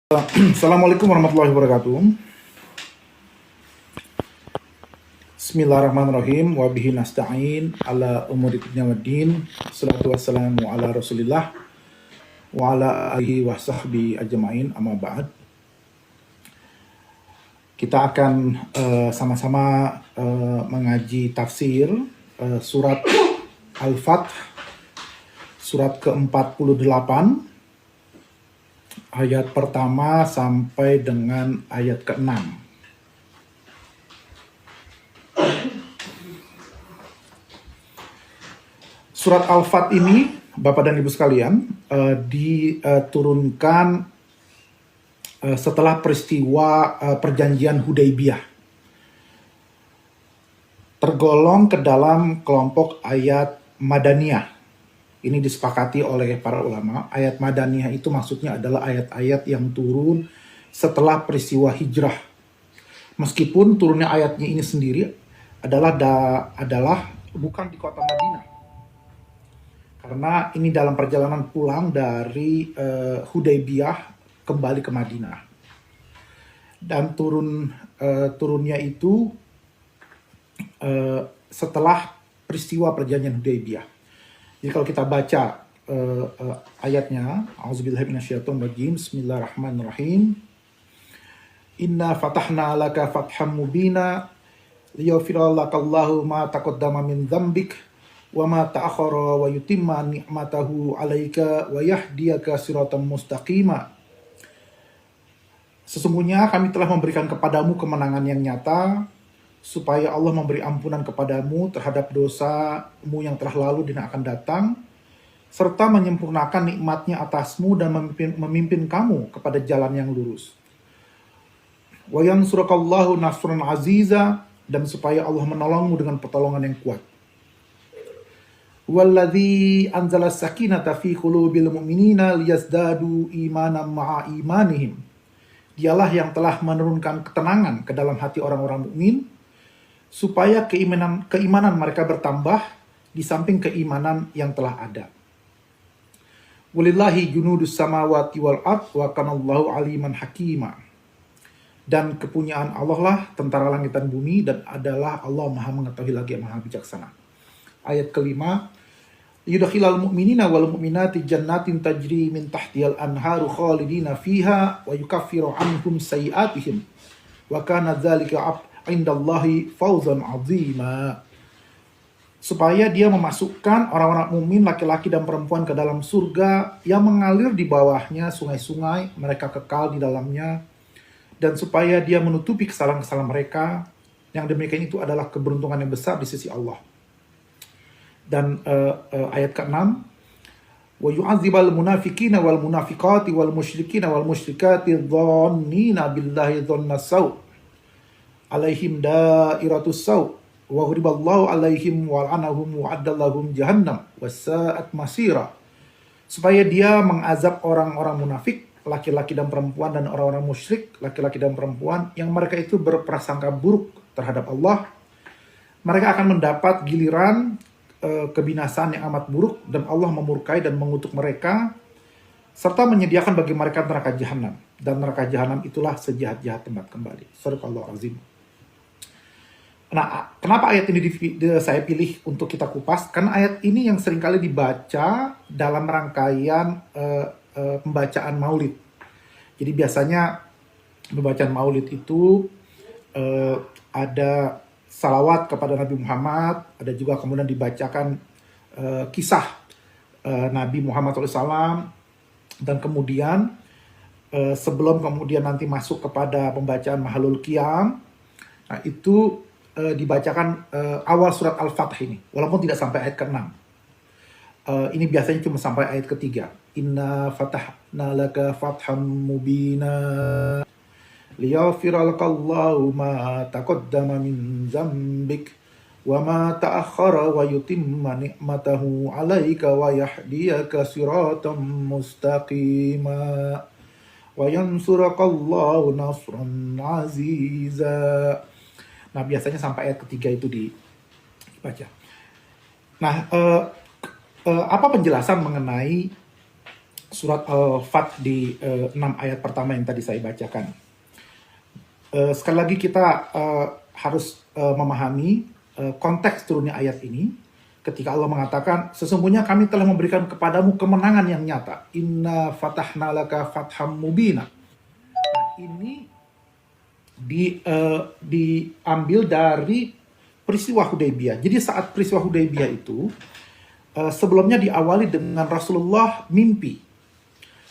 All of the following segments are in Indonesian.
Assalamualaikum warahmatullahi wabarakatuh. Bismillahirrahmanirrahim. Wa bihi nasta'in ala umuri dunya waddin. Assalatu wassalamu ala Rasulillah wa ala alihi wa sahbihi ajma'in. Amma ba'd. Kita akan sama-sama mengaji tafsir surat Al-Fath, surat ke-48, ayat pertama sampai dengan ayat ke-6. Surat Al-Fath ini, Bapak dan Ibu sekalian, diturunkan setelah peristiwa perjanjian Hudaybiyah. Tergolong ke dalam kelompok ayat Madaniyah. Ini disepakati oleh para ulama. Ayat Madaniyah itu maksudnya adalah ayat-ayat yang turun setelah peristiwa hijrah. Meskipun turunnya ayatnya ini sendiri adalah bukan di kota Madinah. Karena ini dalam perjalanan pulang dari Hudaybiyah kembali ke Madinah. Dan turunnya itu setelah peristiwa perjanjian Hudaybiyah. Jadi kalau kita baca ayatnya, A'udzubillahi minasyaitonirrajim, Bismillahirrahmanirrahim. Inna fatahna laka fatham mubina liyaghfira lakallahu ma taqaddama min dzambik wa ma ta'akhkhara wa yutimma ni'matahu 'alaika wa yahdiyaka siratan mustaqima. Sesungguhnya kami telah memberikan kepadamu kemenangan yang nyata, supaya Allah memberi ampunan kepadamu terhadap dosamu yang telah lalu dan akan datang, serta menyempurnakan nikmatnya atasmu dan memimpin kamu kepada jalan yang lurus. Wa yansurakallahu nasran aziza, dan supaya Allah menolongmu dengan pertolongan yang kuat. Walladzi anzala sakinata fi qulubil mu'minina liyazdadu imanan ma'a imanihim. Dialah yang telah menurunkan ketenangan ke dalam hati orang-orang mukmin, supaya keimanan mereka bertambah di samping keimanan yang telah ada. Walillahi junudus samawati wal ard wa kanallahu aliman hakima. Dan kepunyaan Allah lah tentara langit dan bumi, dan adalah Allah maha mengetahui lagi maha bijaksana. Ayat kelima, yudkhilal mu'minina wal mu'minati jannatin tajri min tahtihal anharu khalidina fiha wa yukaffiru anhum sayiatihim wa kana dzalika indallahi fawzan azima. Supaya dia memasukkan orang-orang mukmin laki-laki dan perempuan ke dalam surga yang mengalir di bawahnya sungai-sungai, mereka kekal di dalamnya, dan supaya dia menutupi kesalahan-kesalahan mereka. Yang demikian itu adalah keberuntungan yang besar di sisi Allah. Dan ayat ke-6, wa yu'adzibal munafiqina wal munafiqati wal musyrikina wal musyrikati dhannina billahi dhannas saw alaihim dairatus saw wa ghadiballahu alaihim wa la'anahum wa addalahum jahannam wasa'at masira. Supaya dia mengazab orang-orang munafik laki-laki dan perempuan, dan orang-orang musyrik laki-laki dan perempuan yang mereka itu berprasangka buruk terhadap Allah. Mereka akan mendapat giliran kebinasaan yang amat buruk, dan Allah memurkai dan mengutuk mereka, serta menyediakan bagi mereka neraka jahanam, dan neraka jahanam itulah sejahat-jahat tempat kembali. Shadaqallahu azim. Nah, kenapa ayat ini saya pilih untuk kita kupas? Karena ayat ini yang seringkali dibaca dalam rangkaian pembacaan maulid. Jadi biasanya pembacaan maulid itu ada salawat kepada Nabi Muhammad, ada juga kemudian dibacakan kisah Nabi Muhammad SAW, dan kemudian sebelum kemudian nanti masuk kepada pembacaan Mahalul Qiyam, nah itu dibacakan awal surat Al-Fath ini, walaupun tidak sampai ayat ke-6. Ini biasanya cuma sampai ayat ke-3. Inna fatahna laka fatham mubina liyaghfira lakallahu ma taqaddama min dzambik wa ma ta'akhkhara wa yutimma ni'matahu 'alaika wa yahdiyaka siratan mustaqima wa yansurakallahu nasran aziza. Nah, biasanya sampai ayat ketiga itu dibaca. Nah, apa penjelasan mengenai surat Al-Fat di 6 ayat pertama yang tadi saya bacakan. Sekali lagi kita harus memahami konteks turunnya ayat ini ketika Allah mengatakan, sesungguhnya kami telah memberikan kepadamu kemenangan yang nyata. Inna fatahna laka fatham mubina. Nah, ini diambil dari peristiwa Hudaybiyah. Jadi saat peristiwa Hudaybiyah itu sebelumnya diawali dengan Rasulullah mimpi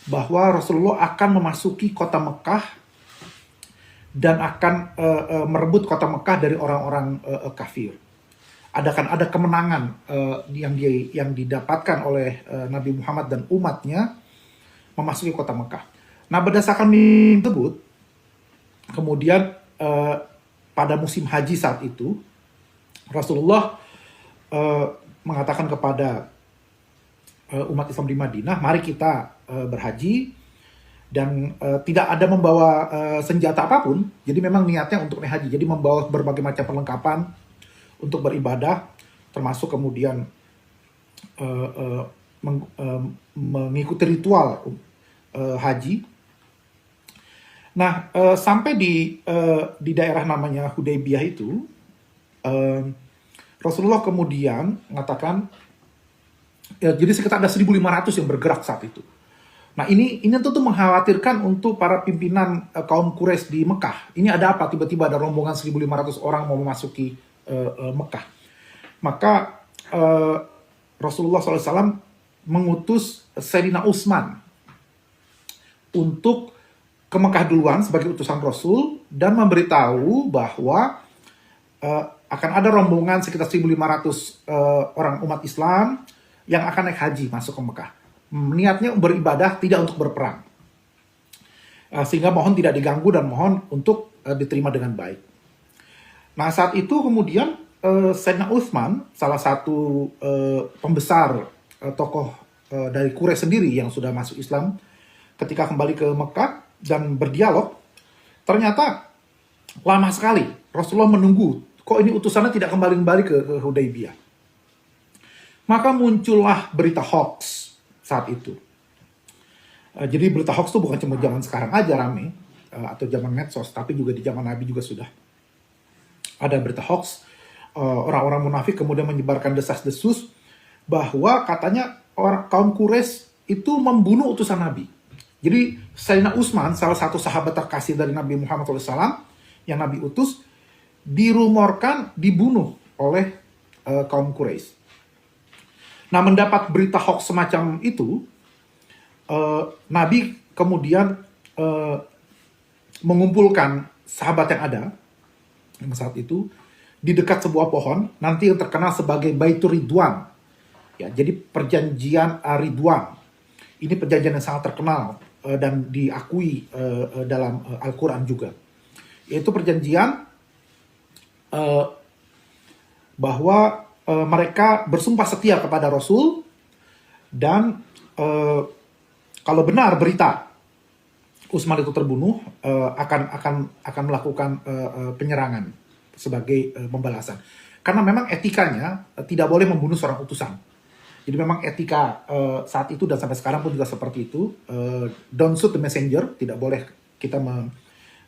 bahwa Rasulullah akan memasuki kota Mekah dan akan merebut kota Mekah dari orang-orang kafir. Ada kemenangan yang didapatkan oleh Nabi Muhammad dan umatnya memasuki kota Mekah. Nah, berdasarkan mimpi tersebut, kemudian pada musim haji saat itu, Rasulullah mengatakan kepada umat Islam di Madinah, mari kita berhaji, dan tidak ada membawa senjata apapun. Jadi memang niatnya untuk naik haji, jadi membawa berbagai macam perlengkapan untuk beribadah, termasuk kemudian mengikuti ritual haji. Nah, sampai di daerah namanya Hudaybiyah itu, Rasulullah kemudian mengatakan, jadi sekitar ada 1.500 yang bergerak saat itu. Nah, ini tentu mengkhawatirkan untuk para pimpinan kaum Quraisy di Mekah. Ini ada apa? Tiba-tiba ada rombongan 1.500 orang mau memasuki Mekah. Maka Rasulullah SAW mengutus Sayyidina Utsman untuk ke Mekah duluan sebagai utusan Rasul dan memberitahu bahwa akan ada rombongan sekitar 1.500 orang umat Islam yang akan naik haji masuk ke Mekah. Niatnya beribadah, tidak untuk berperang. Sehingga mohon tidak diganggu dan mohon untuk diterima dengan baik. Nah, saat itu kemudian Sayyidina Utsman, salah satu pembesar tokoh dari Quraisy sendiri yang sudah masuk Islam, ketika kembali ke Mekah dan berdialog, ternyata lama sekali Rasulullah menunggu, kok ini utusannya tidak kembali-kembali ke Hudaybiyah. Maka muncullah berita hoax saat itu. Jadi berita hoax itu bukan cuma zaman sekarang aja rame, atau zaman medsos, tapi juga di zaman Nabi juga sudah ada berita hoax. Orang-orang munafik kemudian menyebarkan desas-desus bahwa katanya kaum Quraisy itu membunuh utusan Nabi. Jadi Sayyidina Utsman, salah satu sahabat terkasih dari Nabi Muhammad SAW yang Nabi utus, dirumorkan dibunuh oleh kaum Quraisy. Nah, mendapat berita hoax semacam itu, Nabi kemudian mengumpulkan sahabat yang ada yang saat itu di dekat sebuah pohon, nanti yang terkenal sebagai Baitur Ridwan. Ya, jadi perjanjian Ridwan. Ini perjanjian yang sangat terkenal dan diakui dalam Al-Quran juga. Yaitu perjanjian bahwa mereka bersumpah setia kepada Rasul dan kalau benar berita Utsman itu terbunuh, akan melakukan penyerangan sebagai pembalasan. Karena memang etikanya tidak boleh membunuh seorang utusan. Jadi memang etika saat itu dan sampai sekarang pun juga seperti itu. Don't shoot the messenger, tidak boleh kita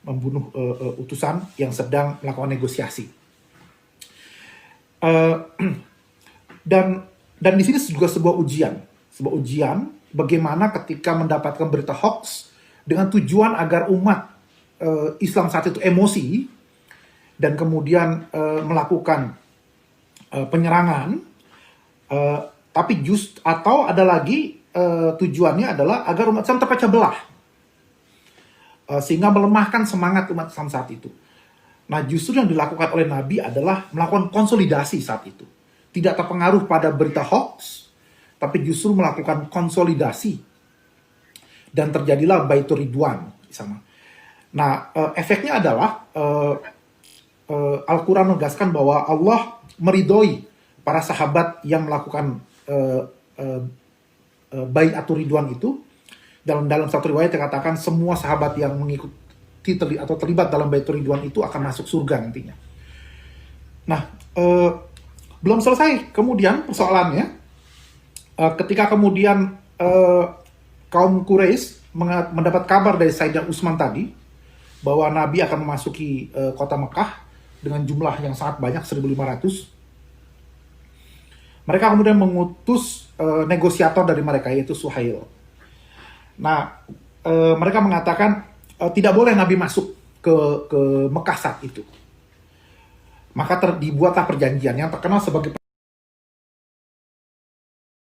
membunuh utusan yang sedang melakukan negosiasi. Dan di sini juga sebuah ujian bagaimana ketika mendapatkan berita hoax dengan tujuan agar umat Islam saat itu emosi dan kemudian melakukan penyerangan, tapi atau ada lagi tujuannya adalah agar umat Islam terpecah belah sehingga melemahkan semangat umat Islam saat itu. Nah, justru yang dilakukan oleh Nabi adalah melakukan konsolidasi saat itu. Tidak terpengaruh pada berita hoax, tapi justru melakukan konsolidasi. Dan terjadilah Baitur Ridwan di sana. Nah, efeknya adalah Al-Quran menegaskan bahwa Allah meridhoi para sahabat yang melakukan Baitur Ridwan itu. Dalam satu riwayat dikatakan semua sahabat yang mengikuti atau terlibat dalam Baitur Ridwan itu akan masuk surga nantinya. Nah, belum selesai kemudian persoalannya, ketika kemudian kaum Quraisy mendapat kabar dari Sayyidina Utsman tadi bahwa Nabi akan memasuki kota Mekah dengan jumlah yang sangat banyak, 1.500. Mereka kemudian mengutus negosiator dari mereka, yaitu Suhail. Nah, mereka mengatakan tidak boleh Nabi masuk ke Mekah saat itu. Maka dibuatlah perjanjian yang terkenal sebagai